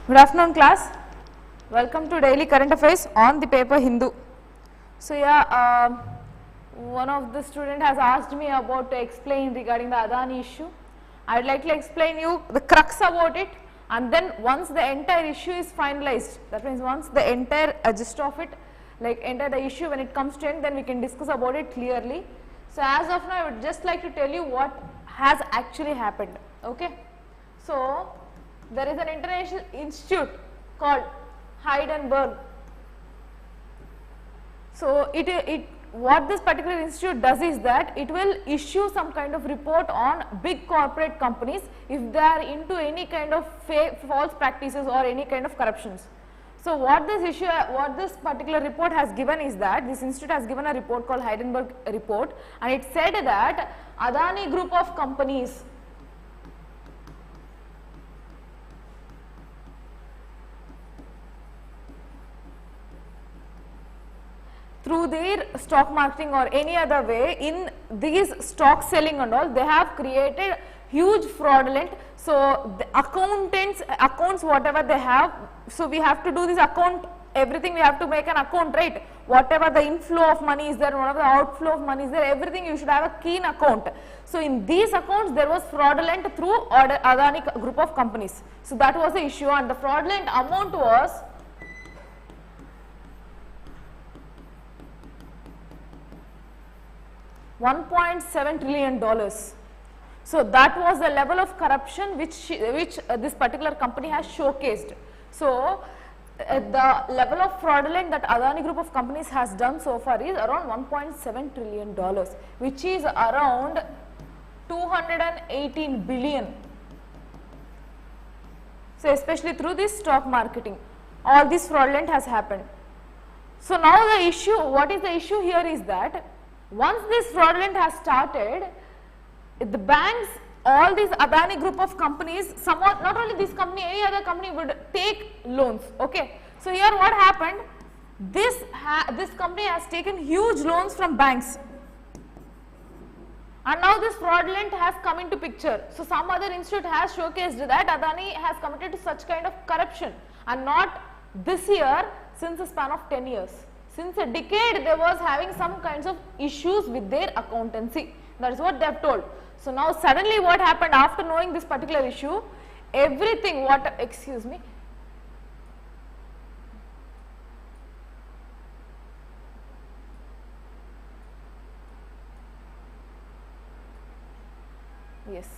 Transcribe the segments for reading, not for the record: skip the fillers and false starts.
Good afternoon class, welcome to daily current affairs on the paper Hindu. So one of the student has asked me about to explain regarding the Adani issue. I would like to explain you the crux about it, and then once the entire issue is finalized, that means once the entire gist of it, like entire the issue when it comes to end, then we can discuss about it clearly. So as of now I would just like to tell you what has actually happened. Okay. So there is an international institute called Hindenburg. So what this particular institute does is that it will issue some kind of report on big corporate companies if they are into any kind of false practices or any kind of corruptions. So what this particular report has given is that this institute has given a report called Hindenburg report, and it said that Adani group of companies through their stock marketing or any other way in these stock selling and all, they have created huge fraudulent. So the accounts whatever they have, so we have to do this account, everything we have to make an account, right? Whatever the inflow of money is there, whatever the outflow of money is there, everything you should have a keen account. So in these accounts there was fraudulent through Adani group of companies. So that was the issue, and the fraudulent amount was $1.7 trillion. So that was the level of corruption which this particular company has showcased. So the level of fraudulent that Adani group of companies has done so far is around $1.7 trillion, which is around 218 billion. So especially through this stock marketing, all this fraudulent has happened. So now the issue, what is the issue here is that once this fraudulent has started, the banks, all these Adani group of companies, somewhat, not only this company, any other company would take loans. Okay. So here what happened, this company has taken huge loans from banks, and now this fraudulent has come into picture. So some other institute has showcased that Adani has committed to such kind of corruption, and not this year, since a span of 10 years. Since a decade they was having some kinds of issues with their accountancy. That is what they have told. So now suddenly what happened after knowing this particular issue, everything yes.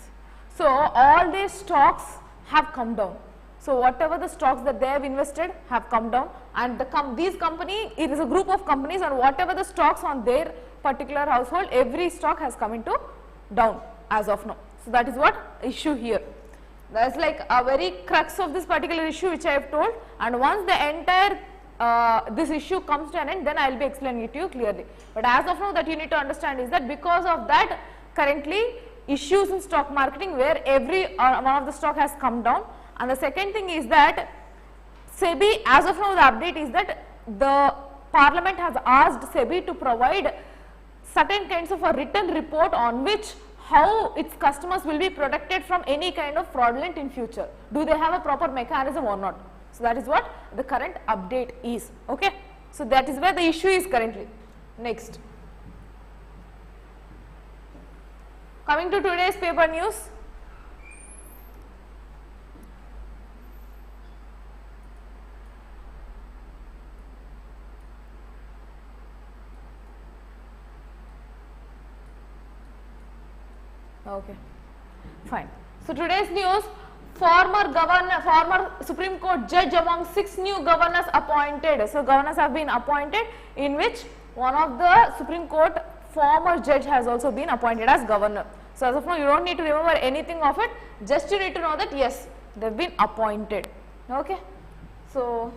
So all these stocks have come down. So whatever the stocks that they have invested have come down, and these company, it is a group of companies, and whatever the stocks on their particular household, every stock has come into down as of now. So that is what issue here. That is like a very crux of this particular issue which I have told, and once the entire this issue comes to an end, then I will be explaining it to you clearly. But as of now, that you need to understand is that because of that, currently issues in stock marketing where every one of the stock has come down. And the second thing is that SEBI, as of now the update is that the Parliament has asked SEBI to provide certain kinds of a written report on which how its customers will be protected from any kind of fraudulent in future. Do they have a proper mechanism or not? So that is what the current update is. Okay. So that is where the issue is currently. Next. Coming to today's paper news. Okay, fine. So today's news, former Supreme Court judge among 6 new governors appointed. So governors have been appointed, in which one of the Supreme Court former judge has also been appointed as governor. So as of now you don't need to remember anything of it, just you need to know that yes, they have been appointed. Okay. So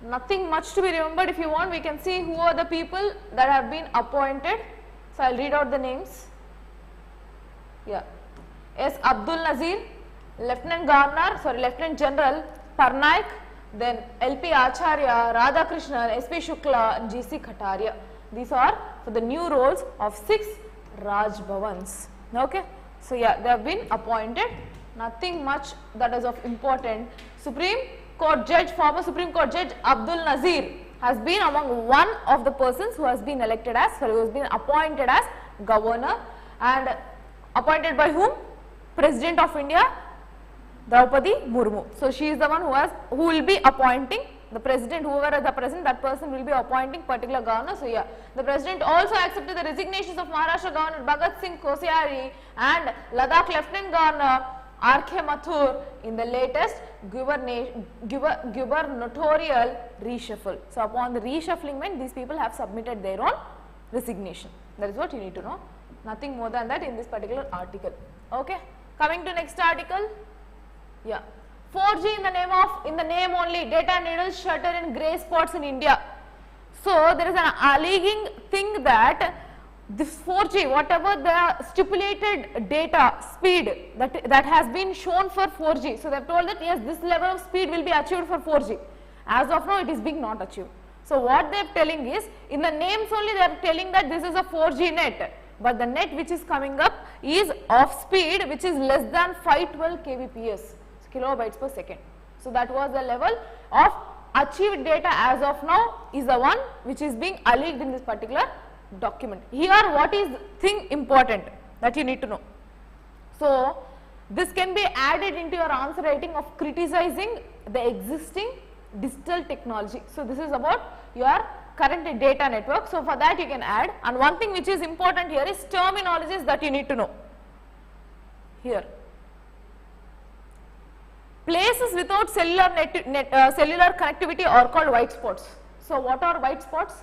nothing much to be remembered. If you want, we can see who are the people that have been appointed. So I will read out the names. Yeah. S. Abdul Nazir, Lieutenant General Parnaik, then LP Acharya, Radhakrishnan, SP Shukla, and GC Kataria. These are for the new roles of 6 Raj Bhavans. Okay. So yeah, they have been appointed. Nothing much that is of important. Supreme Court Judge, former Supreme Court Judge Abdul Nazir has been among one of the persons who has been elected as, who has been appointed as governor, and appointed by whom? President of India, Draupadi Murmu. So she is the one who will be appointing the president, whoever is the president, that person will be appointing particular governor. So yeah, the president also accepted the resignations of Maharashtra Governor Bhagat Singh Koshyari and Ladakh Lieutenant Governor R.K. Mathur in the latest gubernatorial reshuffle. So upon the reshuffling, these people have submitted their own resignation. That is what you need to know. Nothing more than that in this particular article. Okay. Coming to next article. Yeah. 4G in the name only, data needles shutter in grey spots in India. So there is an alleging thing that this 4G, whatever the stipulated data speed that has been shown for 4G, so they have told that yes, this level of speed will be achieved for 4G. As of now, it is being not achieved. So what they are telling is, in the names only they are telling that this is a 4G net, but the net which is coming up is of speed which is less than 512 kbps, kilobytes per second. So that was the level of achieved data as of now is the one which is being alleged in this particular document. Here what is thing important that you need to know. So this can be added into your answer writing of criticizing the existing digital technology. So this is about your current data network. So for that you can add, and one thing which is important here is terminologies that you need to know. Here, places without cellular connectivity are called white spots. So what are white spots?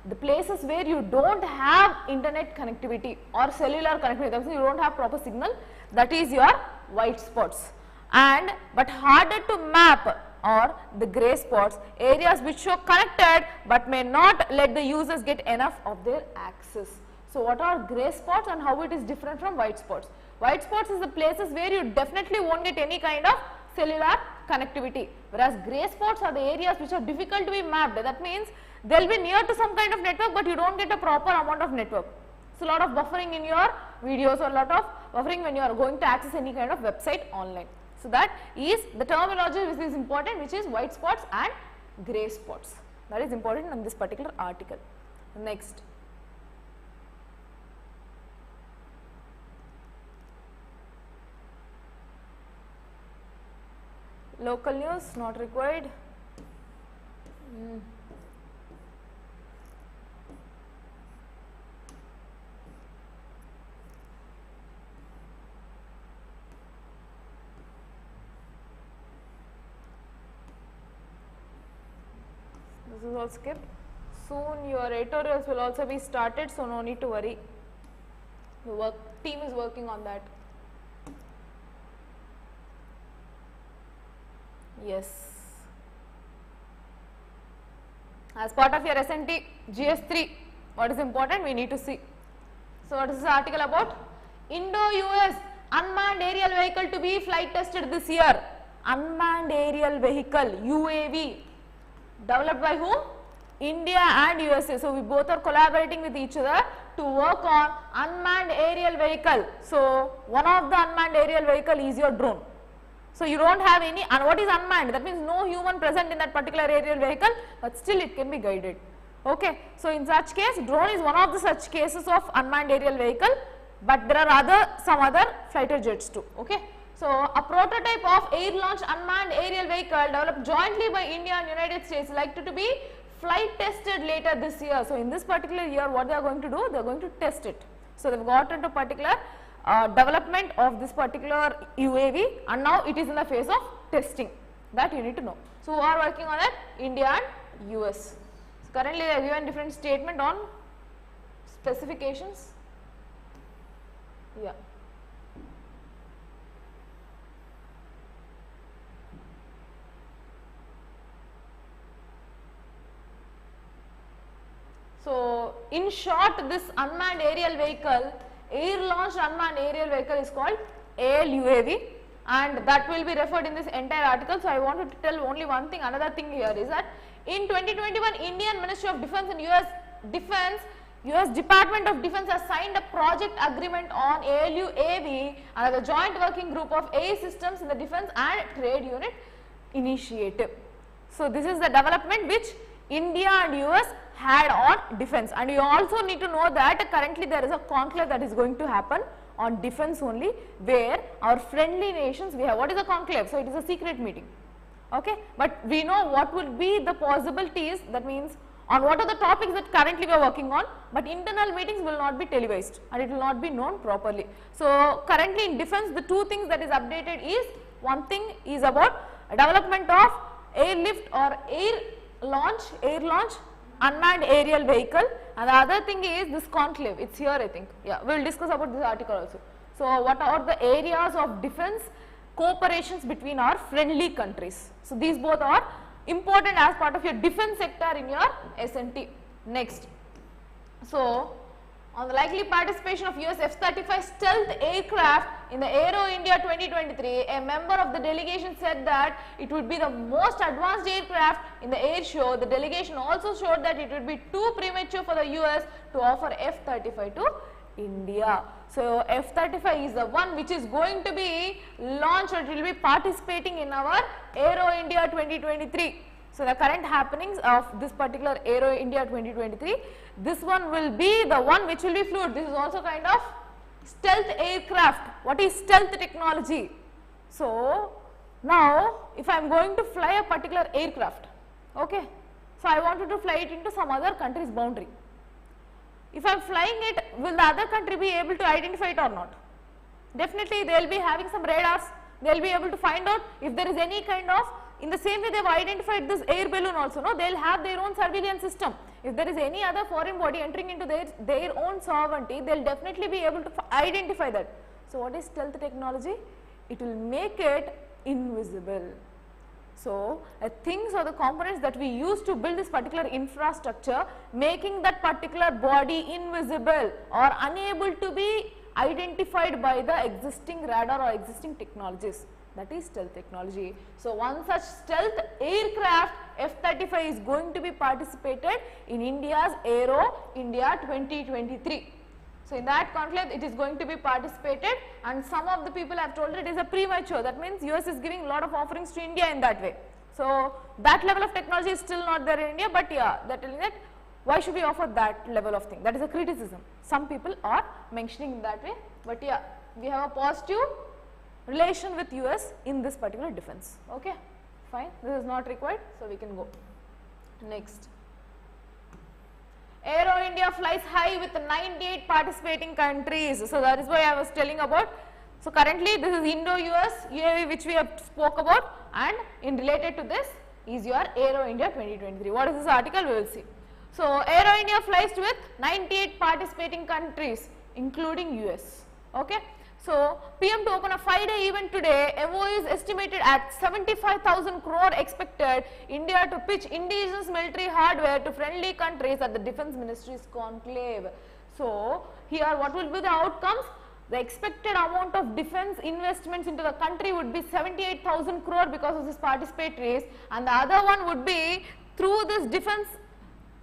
The places where you don't have internet connectivity or cellular connectivity, that means you don't have proper signal, that is your white spots. And but harder to map are the grey spots, areas which show connected but may not let the users get enough of their access. So what are grey spots and how it is different from white spots? White spots is the places where you definitely won't get any kind of cellular connectivity, whereas grey spots are the areas which are difficult to be mapped. That means they will be near to some kind of network, but you don't get a proper amount of network. So a lot of buffering in your videos, or a lot of buffering when you are going to access any kind of website online. So that is the terminology which is important, which is white spots and grey spots. That is important in this particular article. Next. Local news not required. This is all skipped. Soon your editorials will also be started, so no need to worry. The team is working on that. Yes. As part of your SNT GS3, what is important we need to see. So what is this article about? Indo-US unmanned aerial vehicle to be flight tested this year. Unmanned aerial vehicle, UAV, developed by whom? India and USA. So we both are collaborating with each other to work on unmanned aerial vehicle. So one of the unmanned aerial vehicle is your drone. So you don't have any, and what is unmanned? That means no human present in that particular aerial vehicle, but still it can be guided. Okay. So in such case, drone is one of the such cases of unmanned aerial vehicle, but there are some other fighter jets too. Okay. So a prototype of air-launched unmanned aerial vehicle developed jointly by India and United States likely to be flight tested later this year. So in this particular year, what they are going to do? They are going to test it. So they have got into particular development of this particular UAV, and now it is in the phase of testing. That you need to know. So who are working on that? India and US. So currently they have given different statement on specifications. Yeah. So in short, this unmanned aerial vehicle, air-launched unmanned aerial vehicle is called ALUAV, and that will be referred in this entire article. So I wanted to tell only one thing. Another thing here is that in 2021, Indian Ministry of Defence and US Department of Defence has signed a project agreement on ALUAV and the joint working group of AI systems in the Defence and Trade Unit Initiative. So this is the development which India and US had on defense, and you also need to know that currently there is a conclave that is going to happen on defense only, where our friendly nations, we have, what is a conclave? So it is a secret meeting, okay, but we know what would be the possibilities, that means on what are the topics that currently we are working on, but internal meetings will not be televised and it will not be known properly. So currently in defense, the two things that is updated is, one thing is about development of airlift or air launch, unmanned aerial vehicle, and the other thing is this conclave, it is here I think, yeah, we will discuss about this article also. So what are the areas of defense cooperations between our friendly countries. So these both are important as part of your defense sector in your S&T. Next, so on the likely participation of US F-35 stealth aircraft in the Aero India 2023, a member of the delegation said that it would be the most advanced aircraft in the air show. The delegation also showed that it would be too premature for the US to offer F-35 to India. So F-35 is the one which is going to be launched, or it will be participating in our Aero India 2023. So the current happenings of this particular Aero India 2023, this one will be the one which will be fluid. This is also kind of stealth aircraft. What is stealth technology? So now if I am going to fly a particular aircraft, okay, so I wanted to fly it into some other country's boundary. If I am flying it, will the other country be able to identify it or not? Definitely they will be having some radars, they will be able to find out if there is any kind of, in the same way they have identified this air balloon also, no, they will have their own surveillance system. If there is any other foreign body entering into their own sovereignty, they will definitely be able to identify that. So what is stealth technology? It will make it invisible. So things or the components that we use to build this particular infrastructure, making that particular body invisible or unable to be identified by the existing radar or existing technologies, that is stealth technology. So one such stealth aircraft F-35 is going to be participated in India's Aero India 2023. So in that conclave it is going to be participated, and some of the people have told it is a premature, that means US is giving a lot of offerings to India in that way. So that level of technology is still not there in India, but yeah, that telling that why should we offer that level of thing, that is a criticism. Some people are mentioning in that way, but yeah, we have a positive relation with US in this particular defense. Okay, fine, this is not required, so we can go. Next, Aero India flies high with 98 participating countries. So that is why I was telling about. So currently this is Indo-US UAV which we have spoke about, and in related to this is your Aero India 2023. What is this article? We will see. So Aero India flies with 98 participating countries including US. Okay. So PM to open a 5-day event today. MOU is estimated at 75,000 crore expected. India to pitch indigenous military hardware to friendly countries at the Defence Ministry's conclave. So here what will be the outcomes? The expected amount of defence investments into the country would be 78,000 crore because of this participatories, and the other one would be through this defence,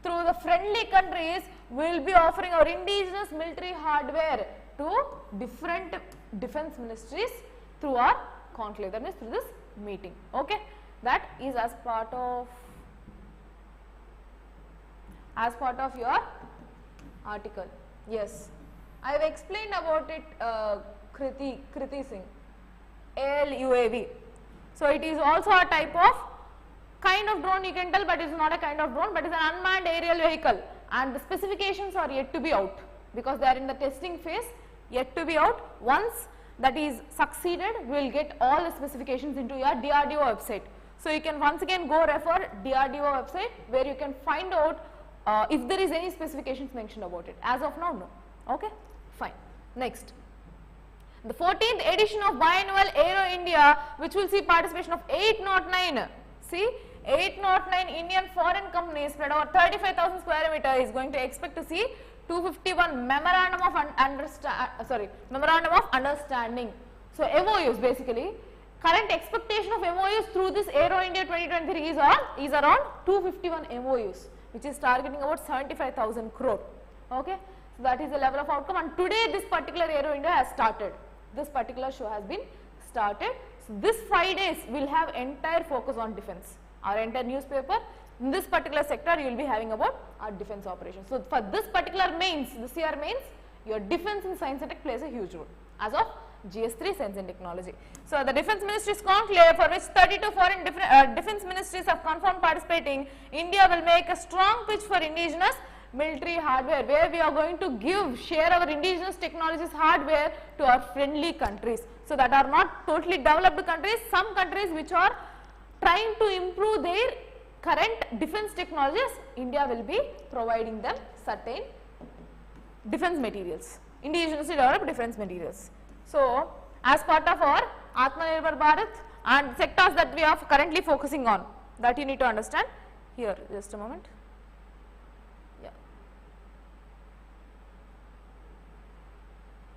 through the friendly countries, we will be offering our indigenous military hardware to different defense ministries through our conclave, that means through this meeting. Okay, that is as part of your article. Yes, I have explained about it, Kriti Singh, AL UAV. So it is also a type of kind of drone, you can tell, but it is not a kind of drone, but it is an unmanned aerial vehicle, and the specifications are yet to be out because they are in the testing phase, yet to be out. Once that is succeeded, we will get all the specifications into your DRDO website. So you can once again go refer DRDO website where you can find out if there is any specifications mentioned about it. As of now, no. Okay, fine. Next, the 14th edition of biannual Aero India, which will see participation of 809. See, 809 Indian foreign companies spread over 35,000 square meter is going to expect to see 251 memorandum of understanding. So MOUs basically, current expectation of MOUs through this Aero India 2023 is around 251 MOUs, which is targeting about 75,000 crore. Okay, so that is the level of outcome, and today this particular Aero India has started. This particular show has been started. So this 5 days will have entire focus on defense. our entire newspaper. In this particular sector, you will be having about our defense operations. So, for this particular mains, this year mains, your defense in science and tech plays a huge role as of GS3 Science and Technology. So, the Defence Ministry's conclave, for which 32 foreign defence ministries have confirmed participating, India will make a strong pitch for indigenous military hardware, where we are going to share our indigenous technologies hardware to our friendly countries. So, that are not totally developed countries, some countries which are trying to improve their current defense technologies, India will be providing them certain defense materials, indigenously developed defense materials. So, as part of our Atmanirbhar Bharat and sectors that we are currently focusing on, that you need to understand. Here, just a moment. Yeah.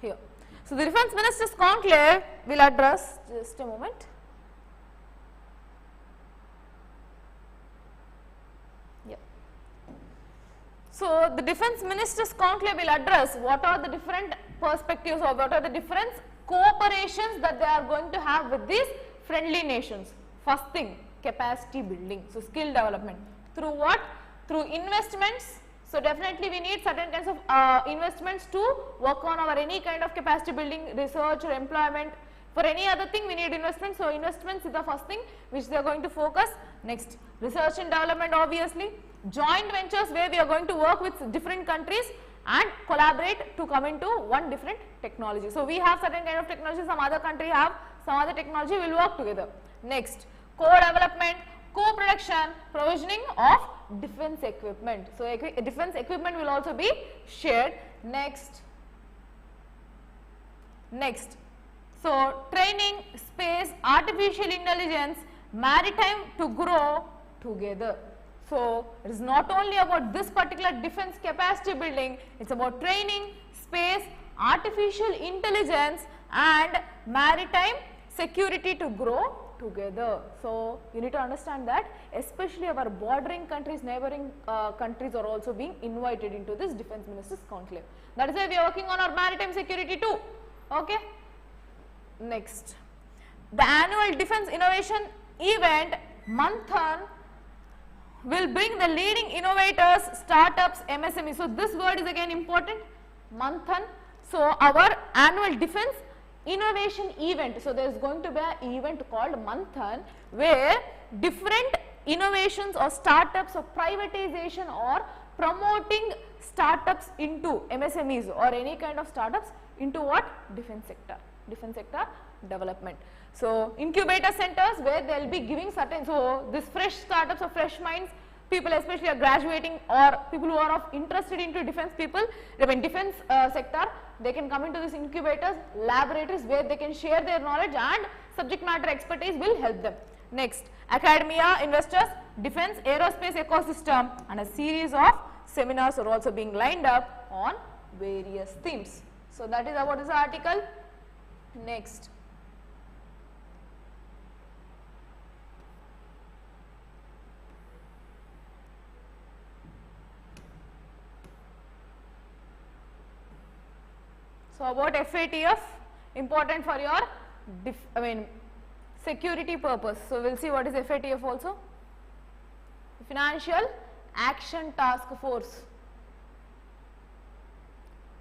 Here. So, the Defence Minister's conclave will address, just a moment. So, the Defence Minister's conclave will address what are the different perspectives or what are the different cooperations that they are going to have with these friendly nations. First thing, capacity building, so skill development. Through what? Through investments. So, definitely we need certain kinds of investments to work on our any kind of capacity building, research or employment. For any other thing we need investments. So, investments is the first thing which they are going to focus. Next, research and development, obviously. Joint ventures where we are going to work with different countries and collaborate to come into one different technology. So, we have certain kind of technology, some other country have some other technology, we will work together. Next, co-development, co-production, provisioning of defense equipment. So, defense equipment will also be shared. Next, so training, space, artificial intelligence, maritime to grow together. So, it is not only about this particular defense capacity building, it is about training, space, artificial intelligence and maritime security to grow together. So, you need to understand that especially our bordering countries, neighboring countries are also being invited into this Defence Minister's conclave. That is why we are working on our maritime security too. Okay. Next, the annual Defence Innovation Event Manthan will bring the leading innovators, startups, MSMEs. So, this word is again important, Manthan. So, our annual defense innovation event. So, there is going to be an event called Manthan where different innovations or startups or privatization or promoting startups into MSMEs or any kind of startups into what? Defense sector development. So, incubator centers where they will be giving certain, so this fresh startups or fresh minds, people especially are graduating or people who are interested into defense defense sector, they can come into these incubators, laboratories where they can share their knowledge and subject matter expertise will help them. Next, academia, investors, defense, aerospace ecosystem and a series of seminars are also being lined up on various themes. So, that is about this article. Next. So, about FATF, important for your security purpose. So, we will see what is FATF also. Financial Action Task Force.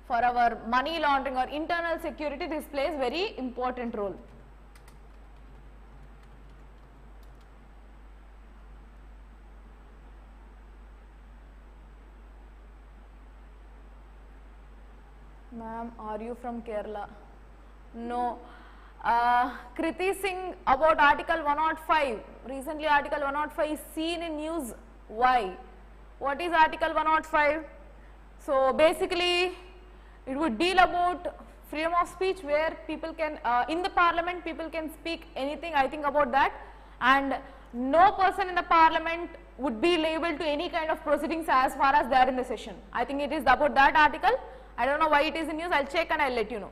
For our money laundering or internal security, this plays very important role. Ma'am, are you from Kerala? No. Kriti Singh about Article 105. Recently Article 105 is seen in news. Why? What is Article 105? So, basically it would deal about freedom of speech where people can, in the parliament people can speak anything, I think about that, and no person in the parliament would be liable to any kind of proceedings as far as they are in the session. I think it is about that article. I don't know why it is in news, I will check and I will let you know.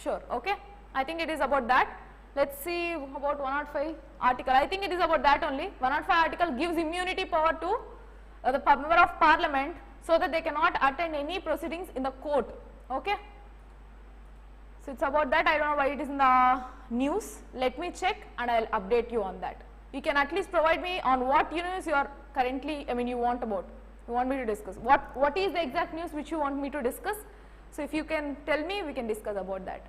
Sure, okay. I think it is about that. Let us see about 105 article. I think it is about that only. 105 article gives immunity power to the member of parliament so that they cannot attend any proceedings in the court. Okay. So, it is about that. I don't know why it is in the news. Let me check and I will update you on that. You can at least provide me on what news you are currently, you want me to discuss. What is the exact news which you want me to discuss? So if you can tell me, we can discuss about that.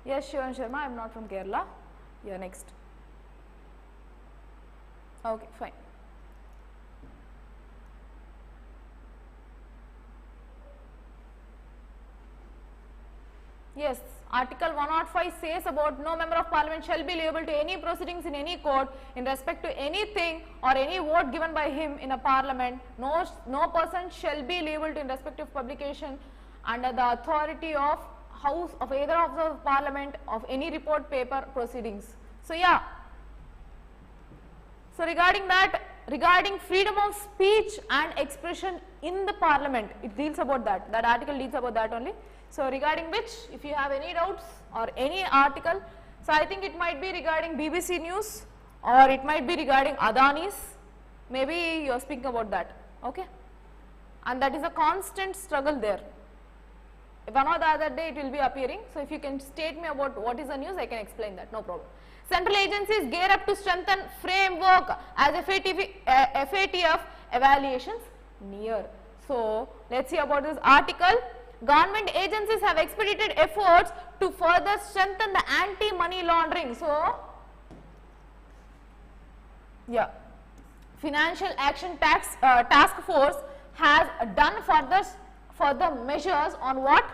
Yes, Shivan Sharma, I am not from Kerala. Yeah, next. Okay, fine. Yes, Article 105 says about no member of parliament shall be liable to any proceedings in any court in respect to anything or any vote given by him in a parliament. No person shall be liable to in respect of publication under the authority of house of either of the parliament of any report paper proceedings. So yeah. So regarding that, regarding freedom of speech and expression in the parliament, it deals about that. That article deals about that only. So regarding which, if you have any doubts or any article, so I think it might be regarding BBC News or it might be regarding Adani's, maybe you are speaking about that, okay. And that is a constant struggle there. One or the other day it will be appearing. So if you can state me about what is the news, I can explain that, no problem. Central agencies gear up to strengthen framework as FATF evaluations near. So let's see about this article. Government agencies have expedited efforts to further strengthen the anti-money laundering. So, yeah, Financial Action Task Force has done further measures on what?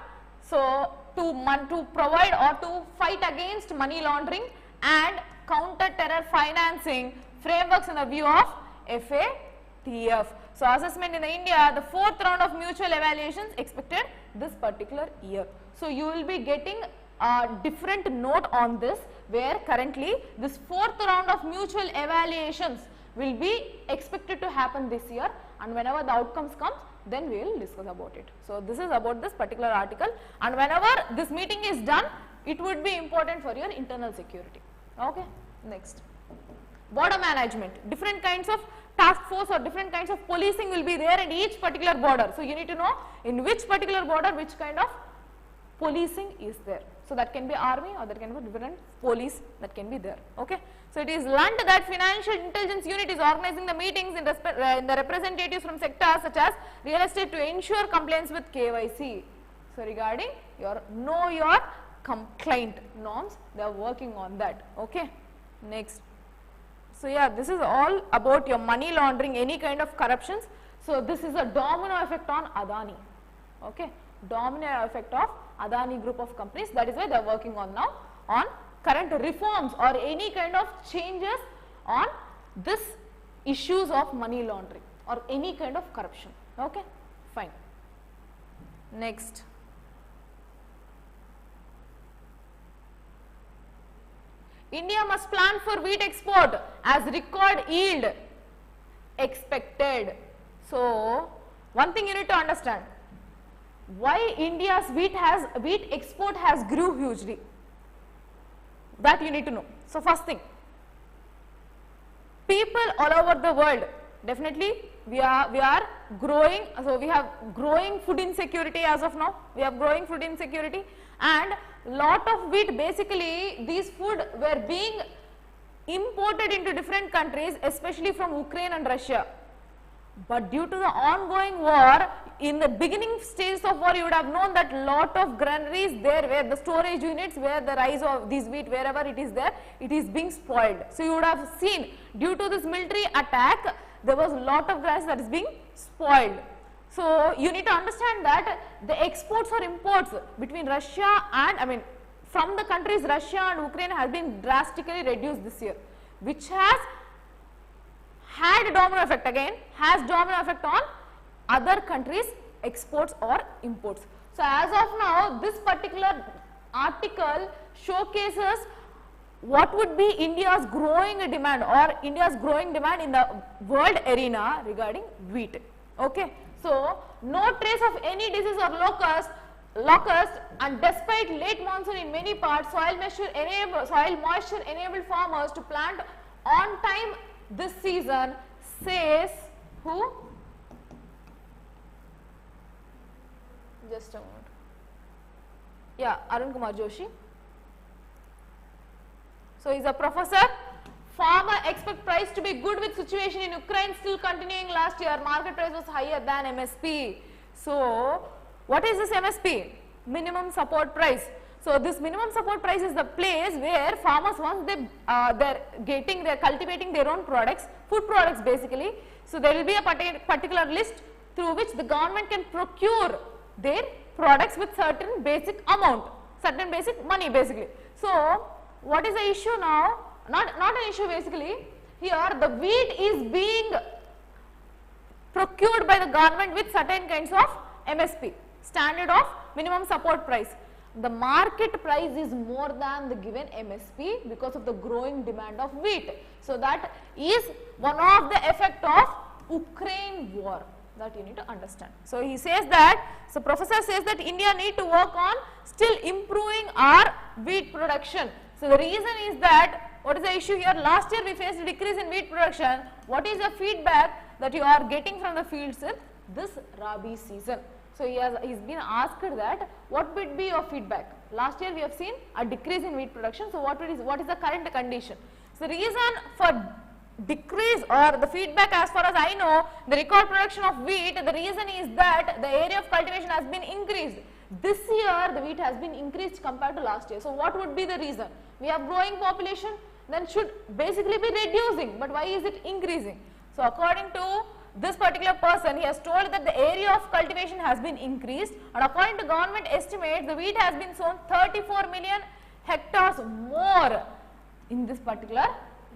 So, to provide or to fight against money laundering and counter terror financing frameworks in the view of FATF. So, assessment in India, the 4th round of mutual evaluations expected this particular year. So, you will be getting a different note on this, where currently this 4th round of mutual evaluations will be expected to happen this year, and whenever the outcomes comes, then we will discuss about it. So, this is about this particular article, and whenever this meeting is done, it would be important for your internal security. Okay. Next, border management, different kinds of task force or different kinds of policing will be there in each particular border. So, you need to know in which particular border which kind of policing is there. So, that can be army or that can be different police that can be there. Okay. So, it is learned that financial intelligence unit is organizing the meetings in the representatives from sectors such as real estate to ensure compliance with KYC. So, regarding your know your complaint norms, they are working on that. Okay. Next. So, yeah, this is all about your money laundering, any kind of corruptions. So, this is a domino effect on Adani, okay, domino effect of Adani group of companies. That is why they are working on now on current reforms or any kind of changes on this issues of money laundering or any kind of corruption, okay, fine. Next. India must plan for wheat export as record yield expected. So, one thing you need to understand, why India's wheat export has grew hugely, that you need to know. So, first thing, people all over the world, definitely we are growing, so we have growing food insecurity as of now, we have growing food insecurity, and lot of wheat, basically these food were being imported into different countries, especially from Ukraine and Russia. But due to the ongoing war, in the beginning stages of war, you would have known that lot of granaries there where the storage units where the rise of these wheat, wherever it is there, it is being spoiled. So, you would have seen due to this military attack, there was a lot of grass that is being spoiled. So, you need to understand that the exports or imports between Russia and from the countries Russia and Ukraine has been drastically reduced this year, which has had a domino effect, again has domino effect on other countries' exports or imports. So, as of now, this particular article showcases what would be India's growing demand or India's growing demand in the world arena regarding wheat. Okay. So, no trace of any disease or locust, and despite late monsoon in many parts, soil moisture enabled farmers to plant on time this season, says who? Just a moment. Yeah, Arun Kumar Joshi. So, he is a professor Farmer expect price to be good with situation in Ukraine still continuing last year. Market price was higher than MSP. So, what is this MSP? Minimum support price. So, this minimum support price is the place where farmers, once they're cultivating their own products, food products basically. So, there will be a particular list through which the government can procure their products with certain basic amount, certain basic money basically. So, what is the issue now? Not an issue basically. Here the wheat is being procured by the government with certain kinds of MSP, standard of minimum support price. The market price is more than the given MSP because of the growing demand of wheat. So, that is one of the effect of Ukraine war that you need to understand. So, he says that, so professor says that India need to work on still improving our wheat production. So, the reason is that, what is the issue here? Last year we faced a decrease in wheat production. What is the feedback that you are getting from the fields in this Rabi season? So, he's been asked that what would be your feedback? Last year we have seen a decrease in wheat production. So, what is the current condition? So, the reason for decrease or the feedback, as far as I know, the record production of wheat, the reason is that the area of cultivation has been increased. This year the wheat has been increased compared to last year. So, what would be the reason? We have growing population, then should basically be reducing, but why is it increasing? So, according to this particular person, he has told that the area of cultivation has been increased, and according to government estimates, the wheat has been sown 34 million hectares more in this particular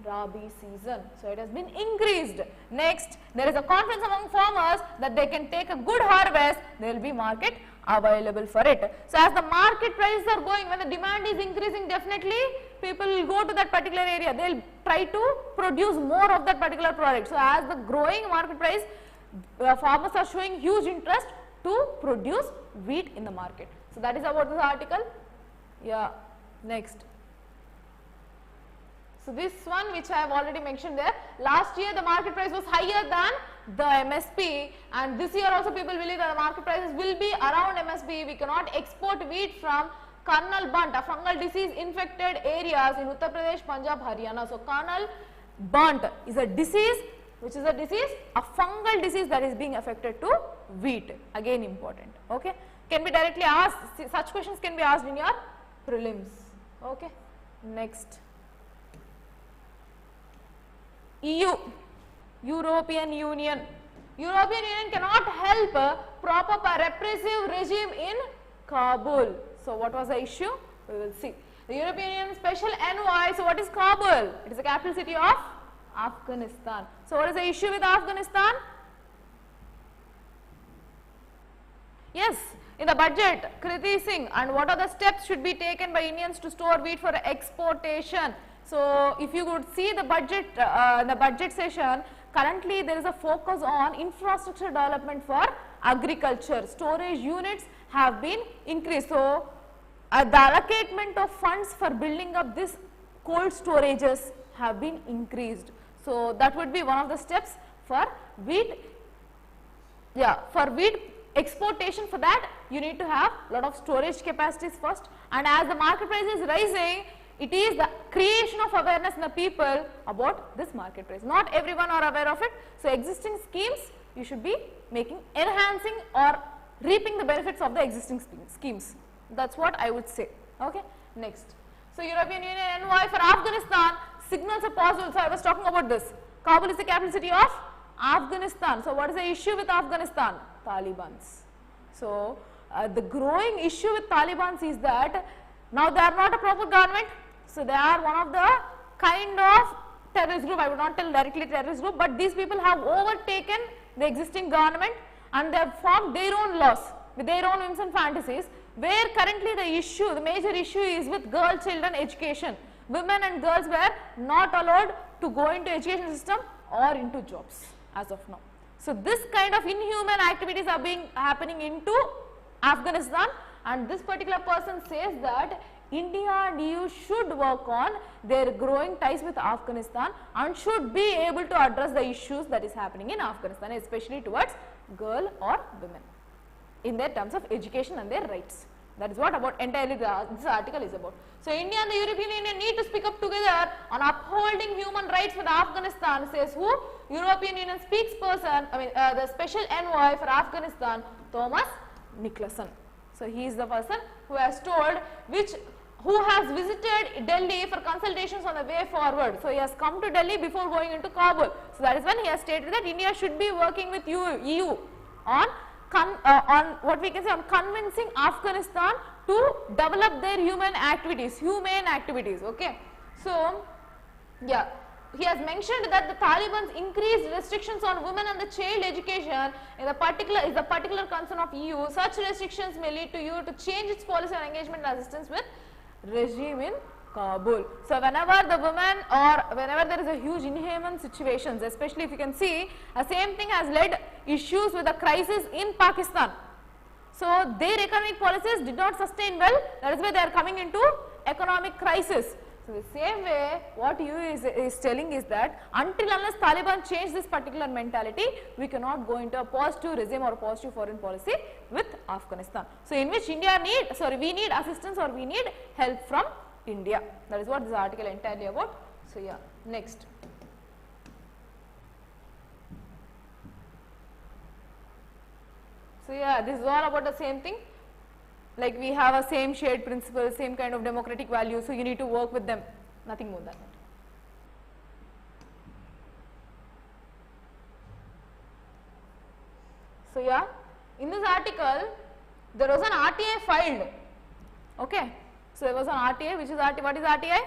Rabi season. So, it has been increased. Next, there is a confidence among farmers that they can take a good harvest, there will be market available for it. So, as the market prices are going, when the demand is increasing, definitely people will go to that particular area, they will try to produce more of that particular product. So, as the growing market price, farmers are showing huge interest to produce wheat in the market. So, that is about this article. Yeah, next. So, this one which I have already mentioned there, last year the market price was higher than the MSP, and this year also people believe that the market prices will be around MSP. We cannot export wheat from Karnal Bunt, a fungal disease infected areas in Uttar Pradesh, Punjab, Haryana. So, Karnal Bunt is a disease, which is a disease, a fungal disease that is being affected to wheat, again important. Okay, can be directly asked, such questions can be asked in your prelims. Okay, next. EU, European Union. European Union cannot help prop up a repressive regime in Kabul. So, what was the issue? We will see. The European Union special envoy. So, what is Kabul? It is the capital city of Afghanistan. So, what is the issue with Afghanistan? Yes, in the budget, Kriti Singh, and what are the steps should be taken by Indians to store wheat for exportation? So, if you could see the budget session, currently there is a focus on infrastructure development for agriculture. Storage units have been increased. So, the allotment of funds for building up this cold storages have been increased. So, that would be one of the steps for wheat. Yeah, for wheat exportation, for that you need to have a lot of storage capacities first, and as the market price is rising, it is the creation of awareness in the people about this market price. Not everyone are aware of it. So, existing schemes you should be enhancing or reaping the benefits of the existing schemes. That is what I would say. Okay. Next. So, European Union envoy for Afghanistan signals a possible. So, I was talking about this. Kabul is the capital city of Afghanistan. So, what is the issue with Afghanistan? Talibans. So, the growing issue with Talibans is that now they are not a proper government. So, they are one of the kind of terrorist group. I would not tell directly terrorist group, but these people have overtaken the existing government and they have formed their own laws with their own whims and fantasies, where currently the issue, the major issue is with girl children education. Women and girls were not allowed to go into education system or into jobs as of now. So, this kind of inhuman activities are happening into Afghanistan, and this particular person says that India and EU should work on their growing ties with Afghanistan and should be able to address the issues that is happening in Afghanistan, especially towards girl or women in their terms of education and their rights. That is what about entirely this article is about. So India and the European Union need to speak up together on upholding human rights for the Afghanistan, says who? European Union spokesperson, the special envoy for Afghanistan, Thomas Nicholson. So he is the person who has told who has visited Delhi for consultations on the way forward. So he has come to Delhi before going into Kabul. So that is when he has stated that India should be working with EU on what we can say, on convincing Afghanistan to develop their humane activities, okay. So yeah, he has mentioned that the Taliban's increased restrictions on women and the child education is a particular concern of EU. Such restrictions may lead to EU to change its policy on engagement and assistance with regime in Kabul. So whenever the women or whenever there is a huge inhumane situations, especially if you can see, the same thing has led issues with the crisis in Pakistan. So their economic policies did not sustain well, that is why they are coming into economic crisis. So the same way what EU is telling is that until unless Taliban change this particular mentality, we cannot go into a positive regime or positive foreign policy with Afghanistan. So in which we need assistance or we need help from India. That is what this article entirely about. So yeah, next. So yeah, this is all about the same thing. Like we have a same shared principle, same kind of democratic values, so you need to work with them, nothing more than that. So yeah, in this article, there was an RTA filed, okay. So there was an RTA, which is what is RTA?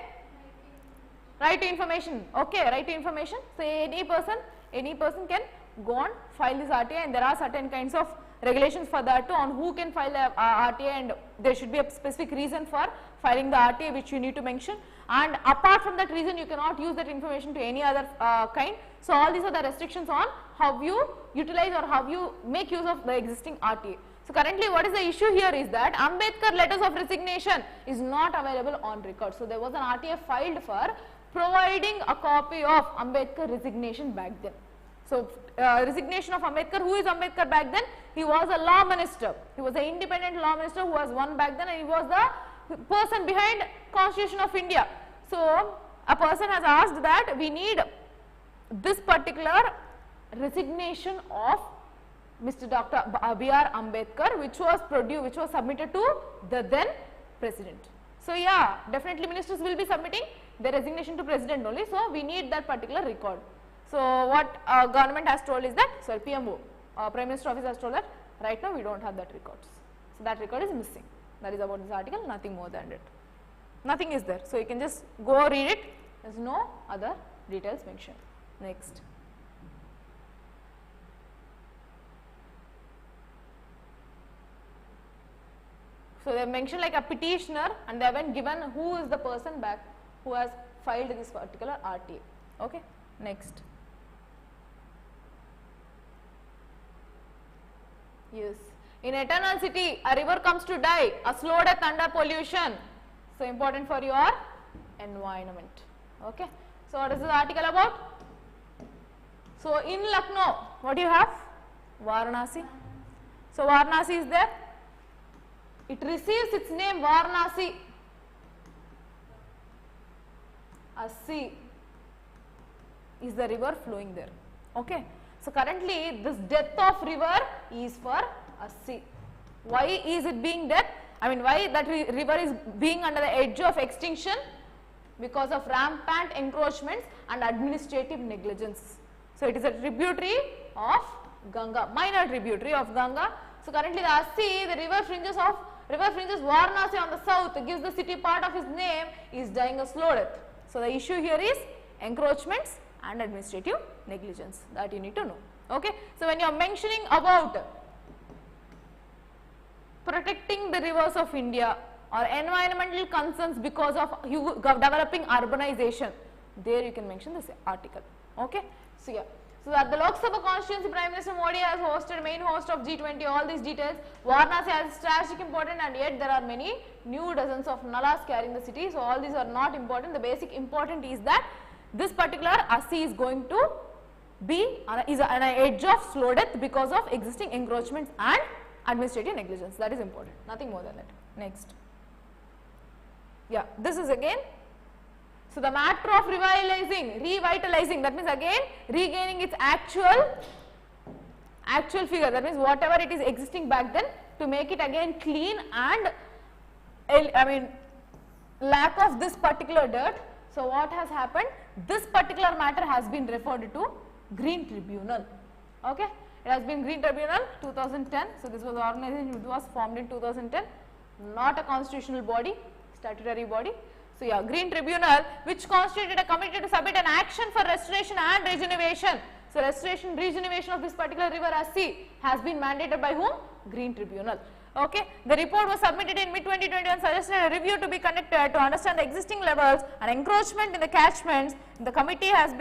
Right to information, okay, right to information. So any person can go and file this RTA, and there are certain kinds of regulations for that too, on who can file a RTA, and there should be a specific reason for filing the RTA which you need to mention, and apart from that reason you cannot use that information to any other kind. So all these are the restrictions on how you utilize or how you make use of the existing RTA. So currently what is the issue here is that Ambedkar letters of resignation is not available on record. So there was an RTA filed for providing a copy of Ambedkar resignation back then. So resignation of Ambedkar, who is Ambedkar back then? He was a law minister, he was an independent law minister who was won back then, and he was the person behind Constitution of India. So a person has asked that we need this particular resignation of Mr. Dr. B.R. Ambedkar, which was submitted to the then president. So yeah, definitely ministers will be submitting their resignation to president only, so we need that particular record. So what government has told is that, sorry, PMO, Prime Minister Office has told that right now we don't have that records. So that record is missing. That is about this article, nothing more than it. Nothing is there. So you can just go read it, there is no other details mentioned. Next. So they have mentioned like a petitioner, and they haven't given who is the person back who has filed this particular RTA. Okay, next. Yes, in eternal city, a river comes to die, a slow death under pollution. So important for your environment. Okay, so what is this article about? So in Lucknow, what do you have? Varanasi. So Varanasi is there. It receives its name Varanasi. A sea is the river flowing there. Okay. So currently this death of river is for a sea. Why is it being death? I mean, why that river is being under the edge of extinction? Because of rampant encroachments and administrative negligence. So it is a tributary of Ganga, minor tributary of Ganga. So currently the sea, the river fringes Varanasi on the south, gives the city part of his name, is dying a slow death. So the issue here is encroachments and administrative negligence, that you need to know. Okay. So when you are mentioning about protecting the rivers of India or environmental concerns because of developing urbanization, there you can mention this article. Okay. So yeah. So at the Lok Sabha constituency, Prime Minister Modi has hosted, main host of G20, all these details. Varanasi has strategic importance, and yet there are many new dozens of nalas carrying the city. So all these are not important. The basic important is that this particular sea is going to be on an edge of slow death because of existing encroachments and administrative negligence. That is important, nothing more than that. Next. Yeah, this is again. So the matter of revitalizing, that means again regaining its actual figure, that means whatever it is existing back then, to make it again clean and lack of this particular dirt. So what has happened? This particular matter has been referred to Green Tribunal. Okay, it has been Green Tribunal 2010. So this was the organization which was formed in 2010, not a constitutional body, statutory body. So yeah, Green Tribunal, which constituted a committee to submit an action for restoration and regeneration. So restoration, regeneration of this particular river Assi has been mandated by whom? Green Tribunal. Okay, the report was submitted in mid-2021, suggested a review to be conducted to understand the existing levels and encroachment in the catchments. The committee has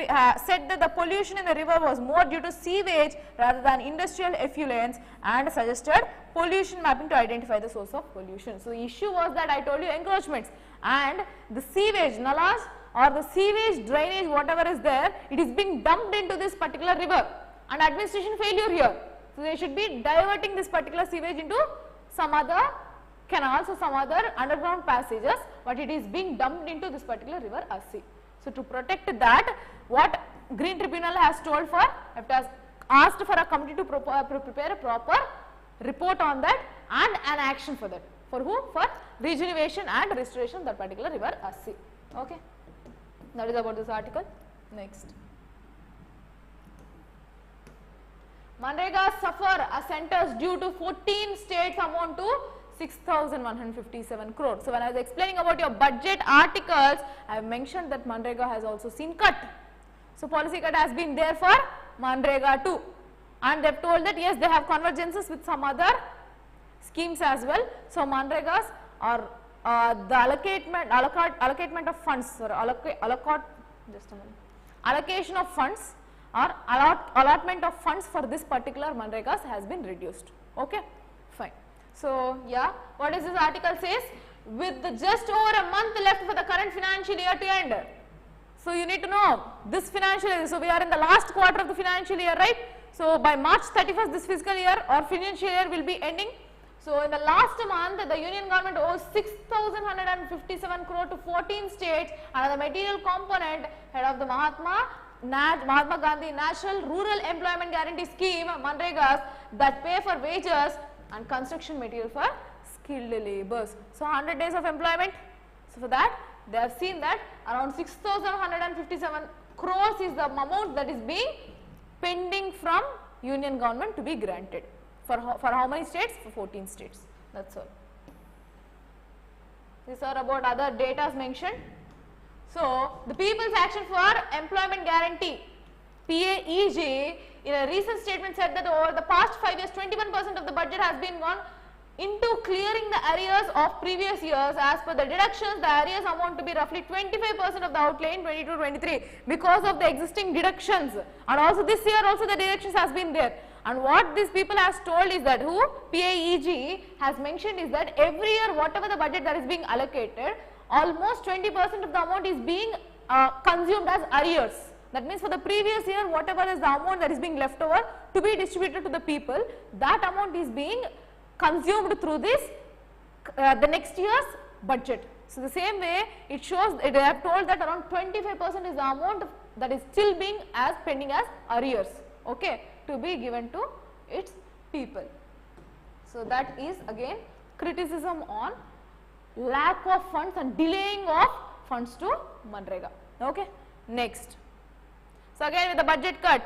said that the pollution in the river was more due to sewage rather than industrial effluents, and suggested pollution mapping to identify the source of pollution. So the issue was that I told you encroachments and the sewage, nalas or the sewage drainage, whatever is there, it is being dumped into this particular river, and administration failure here. So they should be diverting this particular sewage into some other canals or some other underground passages, but it is being dumped into this particular river Assi. So to protect that, what Green Tribunal has told for, it has asked for a committee to prepare a proper report on that and an action for that. For who? For regeneration and restoration of that particular river Assi. Okay, that is about this article. Next. Manrega suffer a centers due to 14 states amount to 6,157 crore. So when I was explaining about your budget articles, I have mentioned that Manrega has also seen cut. So policy cut has been there for Manrega too, and they have told that yes, they have convergences with some other schemes as well. So Manregas or the allocatment of funds, or allocation of funds or allotment of funds for this particular Manregas has been reduced. Okay, fine. So yeah, what is this article says? With just over a month left for the current financial year to end. So you need to know this financial year. So we are in the last quarter of the financial year, right? So by March 31st, this fiscal year or financial year will be ending. So in the last month, the union government owes 6,157 crore to 14 states, and the material component head of the Mahatma Gandhi National Rural Employment Guarantee Scheme, Manregas, that pay for wages and construction material for skilled labours. So 100 days of employment. So for that, they have seen that around 6,157 crores is the amount that is being pending from union government to be granted. For how many states? For 14 states. That's all. These are about other data mentioned. So the People's Action for Employment Guarantee, PAEG, in a recent statement said that over the past 5 years, 21% of the budget has been gone into clearing the arrears of previous years. As per the deductions, the arrears amount to be roughly 25% of the outlay in 22-23 because of the existing deductions, and also this year also the deductions has been there. And what these people has told is that PAEG has mentioned is that every year whatever the budget that is being allocated, almost 20% of the amount is being consumed as arrears. That means for the previous year, whatever is the amount that is being left over to be distributed to the people, that amount is being consumed through this the next year's budget. So the same way it shows, they have told that around 25% is the amount that is still being pending as arrears, okay, to be given to its people. So that is again criticism on lack of funds and delaying of funds to Manrega. Okay, next. So again with the budget cut,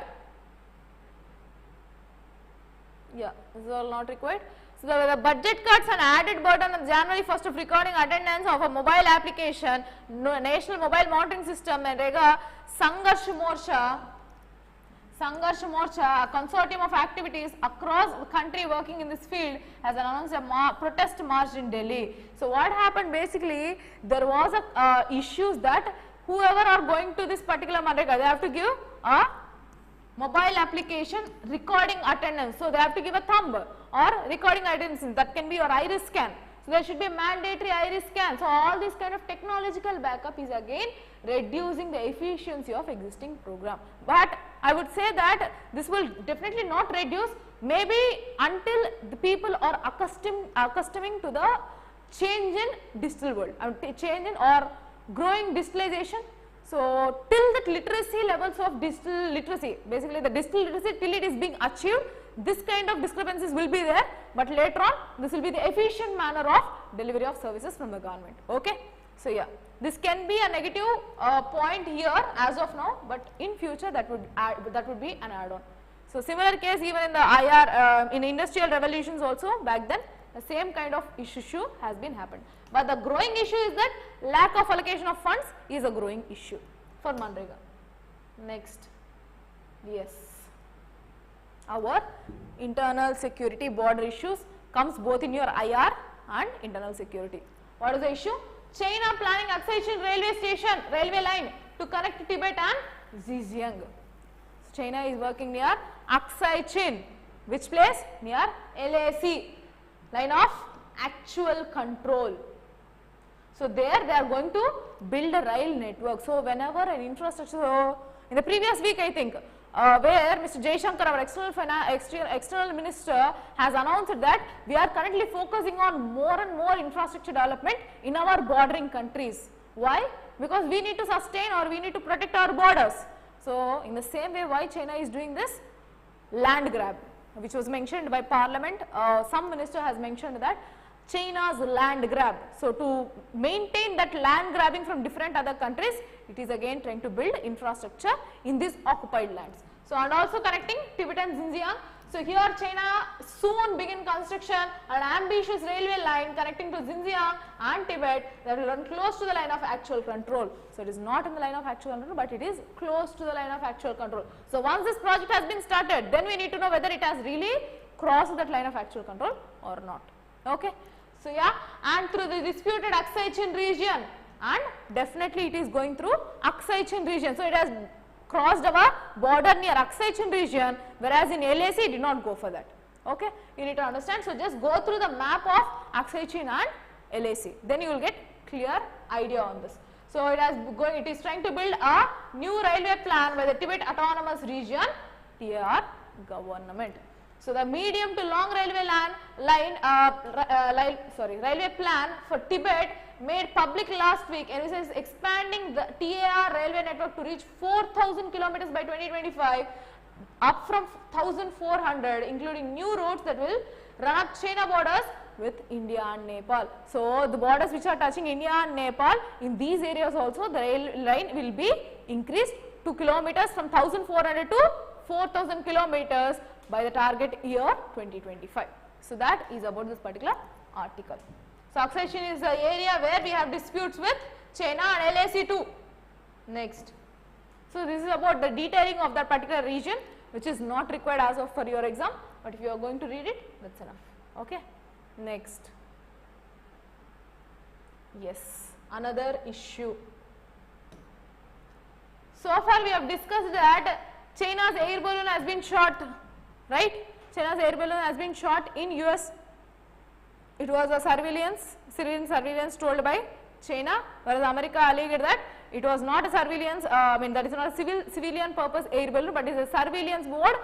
yeah, this is all not required. So the budget cuts and added burden on January 1st of recording attendance of a mobile application, National Mobile Monitoring System, Manrega, Sangharsh Morcha, a consortium of activities across the country working in this field, has announced a protest march in Delhi. So what happened basically, there was a issues that whoever are going to this particular Manrega, they have to give a mobile application recording attendance. So they have to give a thumb or recording attendance, that can be your iris scan. So there should be a mandatory iris scan. So all this kind of technological backup is again reducing the efficiency of existing program. But I would say that this will definitely not reduce, maybe until the people are accustoming to the change in digital world, change in or growing digitalization. So till that literacy levels of digital literacy, basically the digital literacy till it is being achieved, this kind of discrepancies will be there, but later on this will be the efficient manner of delivery of services from the government. Okay. So yeah, this can be a negative point here as of now, but in future that would be an add-on. So similar case even in the IR, in industrial revolutions also back then, the same kind of issue has been happened. But the growing issue is that lack of allocation of funds is a growing issue for Manrega. Next, yes, our internal security border issues comes both in your IR and internal security. What is the issue? China planning accession railway line to connect Tibet and Xinjiang. So China is working near Accession, which place? Near LAC, line of actual control. So there they are going to build a rail network. So whenever an infrastructure, so in the previous week I think, where Mr. Jaishankar, our external minister, has announced that we are currently focusing on more and more infrastructure development in our bordering countries. Why? Because we need to sustain or we need to protect our borders. So in the same way, why China is doing this? Land grab, which was mentioned by Parliament. Some minister has mentioned that China's land grab. So to maintain that land grabbing from different other countries, it is again trying to build infrastructure in these occupied lands. So and also connecting Tibet and Xinjiang. So here China soon begin construction an ambitious railway line connecting to Xinjiang and Tibet that will run close to the line of actual control. So it is not in the line of actual control, but it is close to the line of actual control. So once this project has been started, then we need to know whether it has really crossed that line of actual control or not. Okay. So yeah, and through the disputed accession region, and definitely it is going through accession region. So it has crossed our border near accession region, whereas in LAC it did not go for that. Okay, you need to understand. So just go through the map of accession and LAC, then you will get clear idea on this. So it is trying to build a new railway plan by the Tibet Autonomous Region TR government. So the medium to long railway railway plan for Tibet made public last week, and this is expanding the TAR railway network to reach 4,000 kilometers by 2025, up from 1,400, including new roads that will run up China borders with India and Nepal. So the borders which are touching India and Nepal, in these areas also the rail line will be increased 2 kilometers from 1,400 to 4,000 kilometers by the target year 2025. So that is about this particular article. So accession is the area where we have disputes with China and LAC too. Next. So this is about the detailing of that particular region, which is not required as of for your exam, but if you are going to read it, that's enough. Okay. Next. Yes, another issue. So far we have discussed that China's air balloon has been shot, right? China's air balloon has been shot in US. It was a civilian surveillance told by China, whereas America alleged that it was not a surveillance, that is not a civilian purpose air balloon, but it is a surveillance mode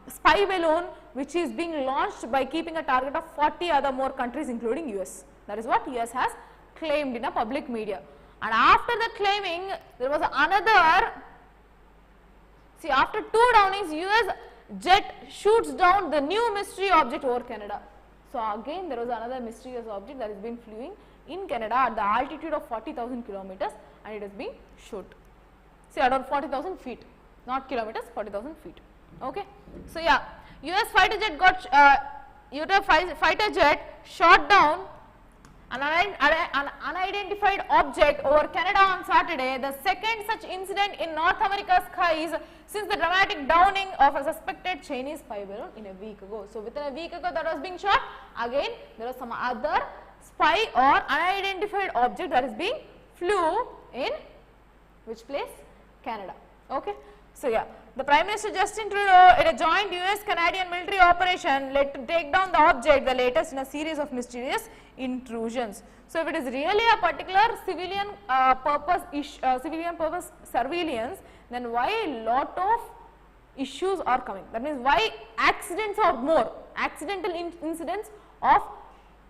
spy balloon which is being launched by keeping a target of 40 other more countries including US. That is what US has claimed in a public media. And after the claiming, there was another, see, after 2 downings, US jet shoots down the new mystery object over Canada. So again there was another mysterious object that has been flying in Canada at the altitude of 40,000 kilometers, and it has been shot. See, around 40,000 feet, not kilometers, 40,000 feet. Okay. So yeah, US fighter jet shot down an unidentified object over Canada on Saturday, the second such incident in North America's skies since the dramatic downing of a suspected Chinese spy balloon in a week ago. So within a week ago that was being shot, again there was some other spy or unidentified object that is being flew in which place? Canada. Okay. So yeah, the Prime Minister Justin Trudeau in a joint US-Canadian military operation led to take down the object, the latest in a series of mysterious intrusions. So if it is really a particular civilian purpose surveillance, then why a lot of issues are coming? That means why accidents are more, accidental incidents of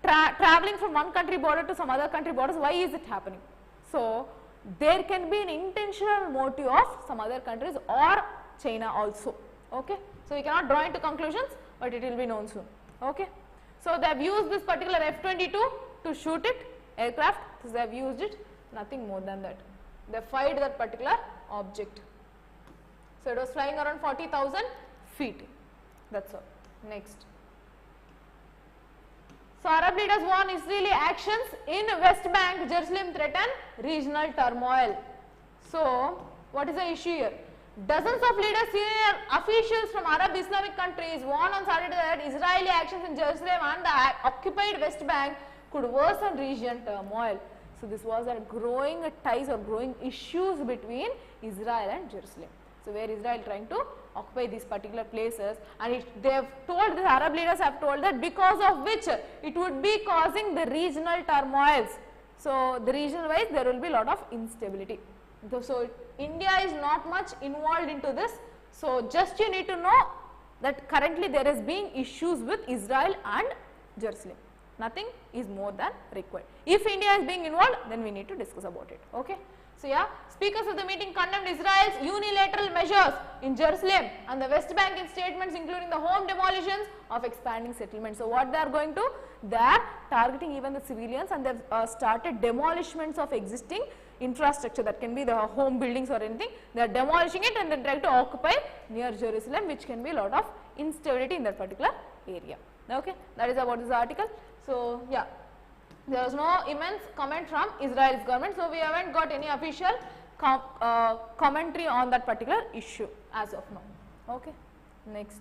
traveling from one country border to some other country borders, why is it happening? So, there can be an intentional motive of some other countries or China also. Okay. So, we cannot draw into conclusions, but it will be known soon. Okay. So, they have used this particular F-22 to shoot it, aircraft, so they have used it, nothing more than that. They fired that particular object. So, it was flying around 40,000 feet, that is all. Next. So, Arab leaders warn Israeli actions in West Bank, Jerusalem threaten regional turmoil. So, what is the issue here? Dozens of leaders, senior officials from Arab Islamic countries warned on Saturday that Israeli actions in Jerusalem and the occupied West Bank could worsen region turmoil. So, this was a growing ties or growing issues between Israel and Jerusalem. So, where Israel trying to occupy these particular places, and they have told, the Arab leaders have told that because of which it would be causing the regional turmoils. So, the region wise there will be a lot of instability. So, India is not much involved into this. So, just you need to know that currently there is being issues with Israel and Jerusalem. Nothing is more than required. If India is being involved, then we need to discuss about it. Okay. So, yeah, speakers of the meeting condemned Israel's unilateral measures in Jerusalem and the West Bank in statements including the home demolitions of expanding settlements. So, what they are going to? They are targeting even the civilians, and they have started demolishments of existing infrastructure, that can be the home buildings or anything. They are demolishing it and then trying to occupy near Jerusalem, which can be a lot of instability in that particular area. Okay, that is about this article. So, yeah, there was no immense comment from Israel's government. So, we haven't got any official commentary on that particular issue as of now. Okay, next.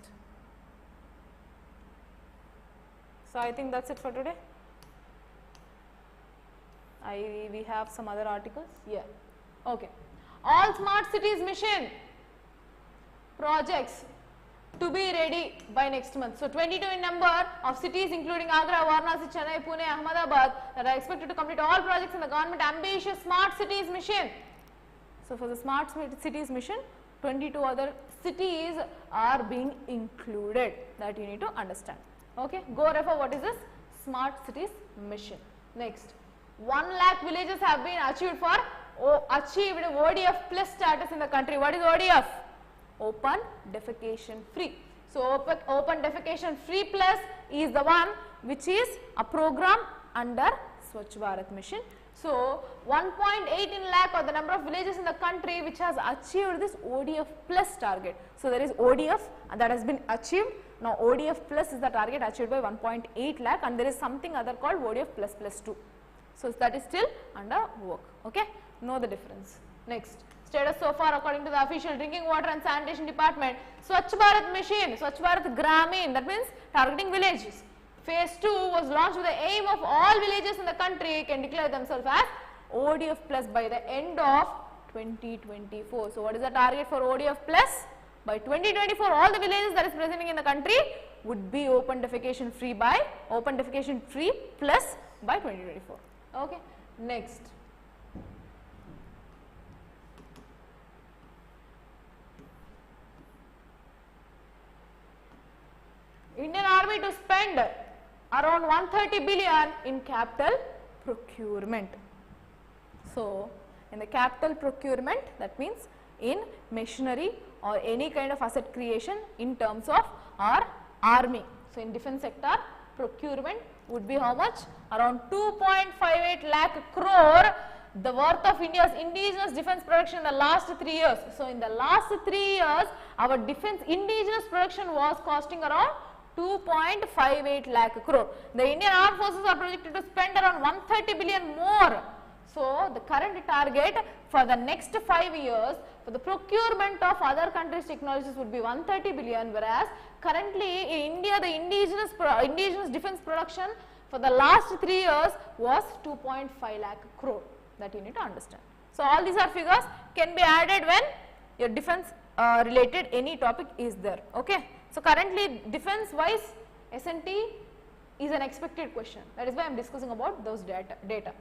So, I think that is it for today. We have some other articles. Yeah. Okay. All smart cities mission projects to be ready by next month. So, 22 in number of cities including Agra, Varanasi, Chennai, Pune, Ahmedabad that are expected to complete all projects in the government ambitious smart cities mission. So, for the smart cities mission, 22 other cities are being included, that you need to understand. Okay. Go refer what is this smart cities mission. Next. 1 lakh villages have been achieved ODF plus status in the country. What is ODF? Open defecation free. So, open defecation free plus is the one which is a program under Swachh Bharat mission. So, 1.8 in lakh are the number of villages in the country which has achieved this ODF plus target. So, there is ODF and that has been achieved. Now, ODF plus is the target achieved by 1.8 lakh, and there is something other called ODF plus plus 2. So, that is still under work. Okay, know the difference. Next, status so far according to the official drinking water and sanitation department, Swachh Bharat mission, Swachh Bharat Gramin, that means targeting villages. Phase 2 was launched with the aim of all villages in the country can declare themselves as ODF plus by the end of 2024. So, what is the target for ODF plus? By 2024, all the villages that is present in the country would be open defecation free plus by 2024. Okay. Next. Indian Army to spend around 130 billion in capital procurement. So, in the capital procurement, that means in machinery or any kind of asset creation in terms of our army. So, in defense sector, procurement would be how much? Around 2.58 lakh crore, the worth of India's indigenous defense production in the last 3 years. So, in the last 3 years, our defense indigenous production was costing around 2.58 lakh crore. The Indian Armed Forces are projected to spend around 130 billion more. So, the current target for the next 5 years for the procurement of other countries' technologies would be 130 billion, whereas currently in India the indigenous defense production for the last 3 years was 2.5 lakh crore, that you need to understand. So, all these are figures can be added when your defense related any topic is there. Okay. So, currently defense wise S&T is an expected question, that is why I am discussing about those data.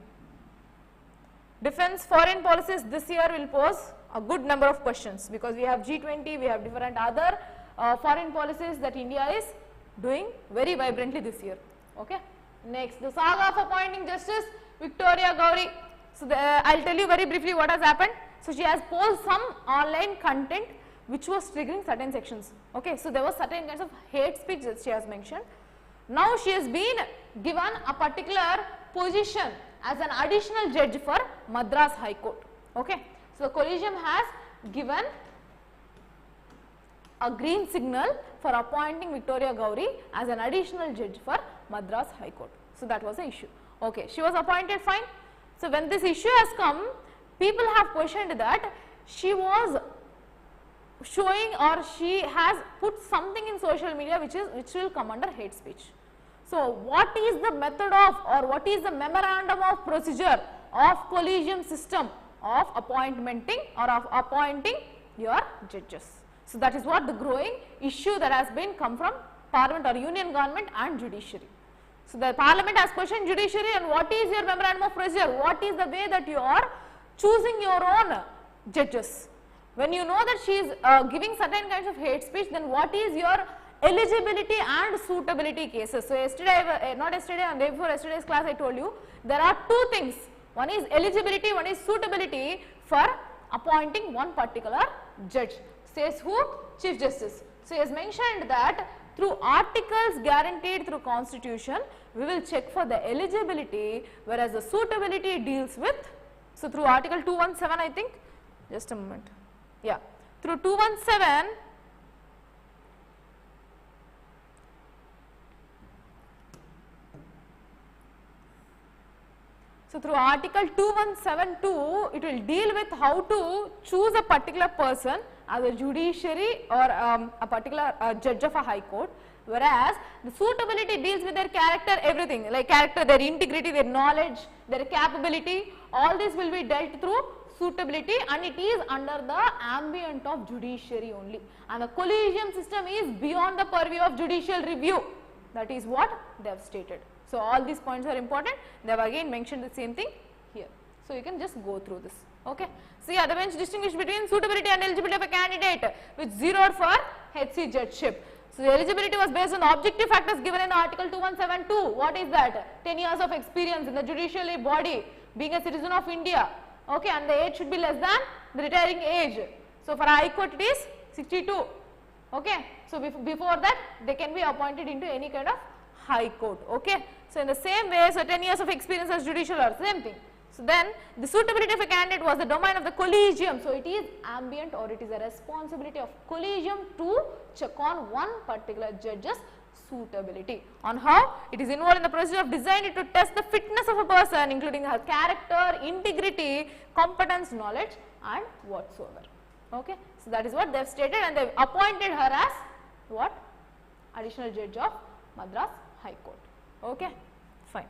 Defense foreign policies this year will pose a good number of questions, because we have G20, we have different other foreign policies that India is doing very vibrantly this year. Okay. Next, the saga of appointing Justice Victoria Gowri. So, I'll tell you very briefly what has happened. So, she has posted some online content which was triggering certain sections. Okay, so there was certain kinds of hate speech that she has mentioned. Now, she has been given a particular position as an additional judge for Madras High Court. Okay, so the collegium has given a green signal for appointing Victoria Gowri as an additional judge for Madras High Court. So, that was the issue. Okay, she was appointed, fine. So, when this issue has come, people have questioned that she was showing or she has put something in social media which will come under hate speech. So, what is the method of or what is the memorandum of procedure of collegium system of appointing or of appointing your judges? So, that is what the growing issue that has been come from Parliament or Union government and judiciary. So, the Parliament has questioned judiciary and what is your memorandum of procedure? What is the way that you are choosing your own judges? When you know that she is giving certain kinds of hate speech, then what is your eligibility and suitability cases? So, yesterday, not yesterday and day before yesterday's class I told you, there are two things. One is eligibility, one is suitability for appointing one particular judge. Says who? Chief Justice. So, he has mentioned that through articles guaranteed through constitution, we will check for the eligibility, whereas the suitability deals with, so through article 217 I think, just a moment, yeah, through 217, so through article 2172, it will deal with how to choose a particular person as a judiciary or a particular judge of a high court, whereas the suitability deals with their character, everything like character, their integrity, their knowledge, their capability, all this will be dealt through suitability and it is under the ambient of judiciary only, and the collegium system is beyond the purview of judicial review. That is what they have stated. So, all these points are important. They have again mentioned the same thing here. So, you can just go through this. Okay. See, the bench distinguished between suitability and eligibility of a candidate which zeroed for HC judgeship. So, the eligibility was based on objective factors given in article 2172. What is that? 10 years of experience in the judicial body, being a citizen of India. Okay, and the age should be less than the retiring age. So, for High Court it is 62. Okay. So, before that they can be appointed into any kind of High Court. Okay. So, in the same way, so 10 years of experience as judicial or same thing. So, then the suitability of a candidate was the domain of the collegium. So, it is ambient or it is a responsibility of collegium to check on one particular judge's suitability, on how it is involved in the procedure of designed to test the fitness of a person, including her character, integrity, competence, knowledge and whatsoever. Okay. So, that is what they have stated and they have appointed her as what? Additional judge of Madras High Court. Okay, fine.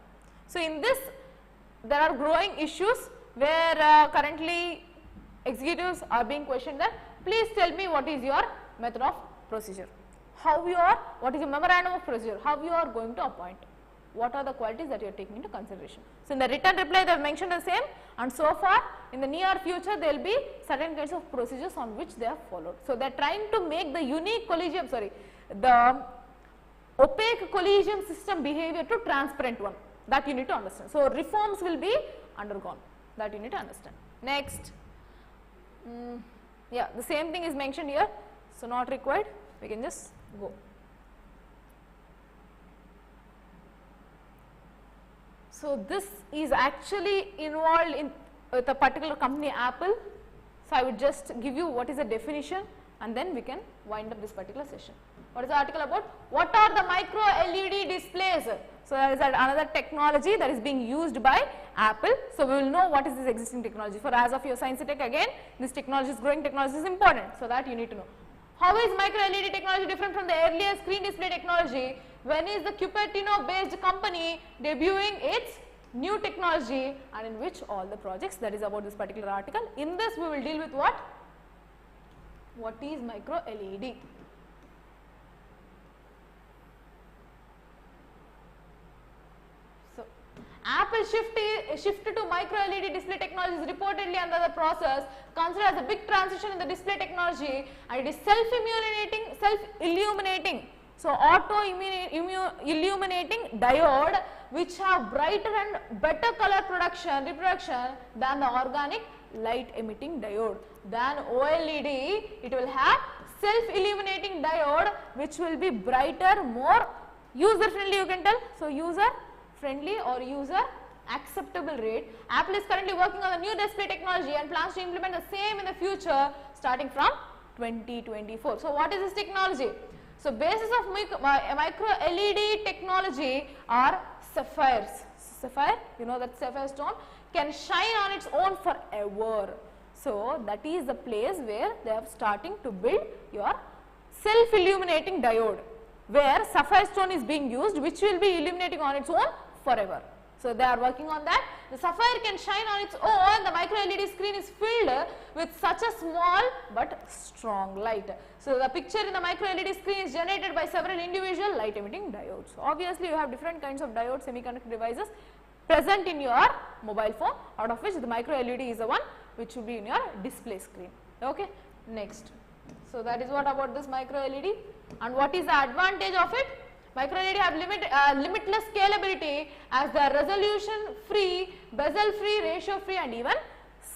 So, in this there are growing issues where currently executives are being questioned that please tell me what is your method of procedure, how you are, what is your memorandum of procedure, how you are going to appoint, what are the qualities that you are taking into consideration. So, in the written reply they have mentioned the same and so far in the near future there will be certain kinds of procedures on which they have followed. So, they are trying to make the unique collegium, the opaque collegium system behavior to transparent one, that you need to understand. So, reforms will be undergone, that you need to understand. Next, yeah, the same thing is mentioned here. So, not required, we can just go. So, this is actually involved in with a particular company Apple. So, I would just give you what is the definition and then we can wind up this particular session. What is the article about? What are the micro LED displays? So, there is another technology that is being used by Apple. So, we will know what is this existing technology. For as of your science tech again, this technology is growing, technology is important. So, that you need to know. How is micro LED technology different from the earlier screen display technology? When is the Cupertino based company debuting its new technology and in which all the projects, that is about this particular article. In this we will deal with what? What is micro LED? Apple shift to micro LED display technology is reportedly under the process, considered as a big transition in the display technology, and it is self-illuminating So auto illuminating diode which have brighter and better color reproduction than the organic light emitting diode. Than OLED, it will have self illuminating diode which will be brighter, more user friendly, you can tell. So user friendly or user acceptable rate. Apple is currently working on a new display technology and plans to implement the same in the future starting from 2024. So what is this technology? So basis of micro LED technology are sapphires. Sapphire, you know that sapphire stone can shine on its own forever. So that is the place where they are starting to build your self illuminating diode, where sapphire stone is being used, which will be illuminating on its own forever. So they are working on that. The sapphire can shine on its own. The micro LED screen is filled with such a small but strong light. So the picture in the micro LED screen is generated by several individual light emitting diodes. So obviously you have different kinds of diodes, semiconductor devices present in your mobile phone, out of which the micro LED is the one which will be in your display screen. Okay. Next. So that is what about this micro LED, and what is the advantage of it? Micro LED have limitless scalability as they are resolution free, bezel free, ratio free and even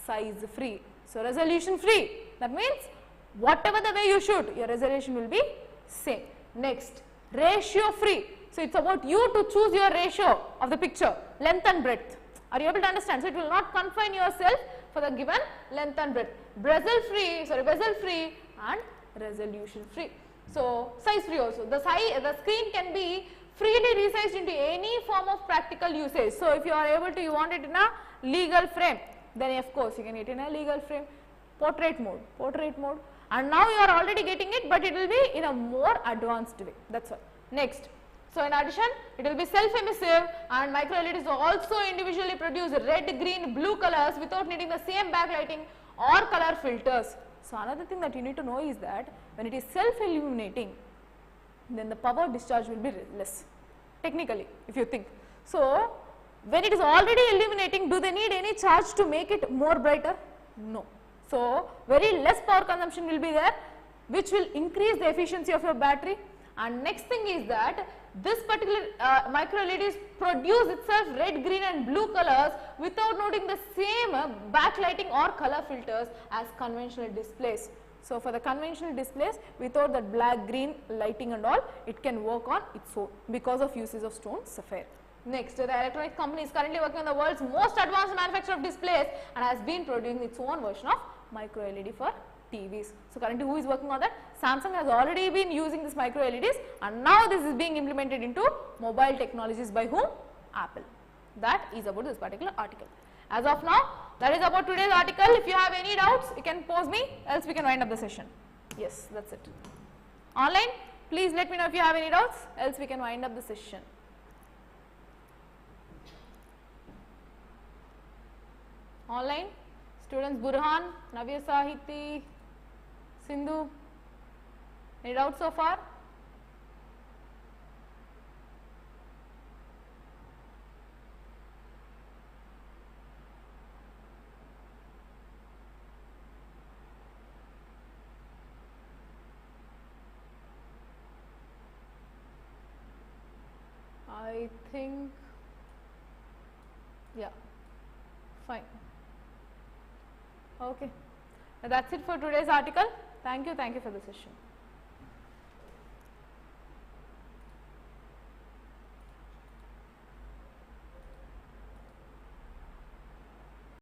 size free. So resolution free, that means whatever the way you shoot, your resolution will be same. Next, ratio free. So it is about you to choose your ratio of the picture, length and breadth. Are you able to understand? So it will not confine yourself for the given length and breadth. Bezel free and resolution free. So size free also. The screen can be freely resized into any form of practical usage. So if you are able to, you want it in a legal frame, then of course you can get in a legal frame. Portrait mode, and now you are already getting it, but it will be in a more advanced way. That's all. Next. So in addition, it will be self-emissive, and micro LEDs also individually produce red, green, blue colors without needing the same backlighting or color filters. So another thing that you need to know is that when it is self-illuminating, then the power discharge will be less, technically, if you think. So when it is already illuminating, do they need any charge to make it more brighter? No. So very less power consumption will be there, which will increase the efficiency of your battery. And next thing is that this particular micro LEDs produce itself red, green and blue colors without needing the same backlighting or color filters as conventional displays. So for the conventional displays, without that black, green lighting and all, it can work on its own because of usage of stone sapphire. Next, the electronics company is currently working on the world's most advanced manufacturer of displays and has been producing its own version of micro LED for TVs. So currently who is working on that? Samsung has already been using this micro LEDs, and now this is being implemented into mobile technologies by whom? Apple. That is about this particular article. As of now, that is about today's article. If you have any doubts, you can pose me, else we can wind up the session. Yes, that's it. Online, please let me know if you have any doubts, else we can wind up the session. Online, students Burhan, Navya Sahiti, Sindhu, any doubts so far? I think, yeah, fine. Okay, now that's it for today's article. Thank you for the session.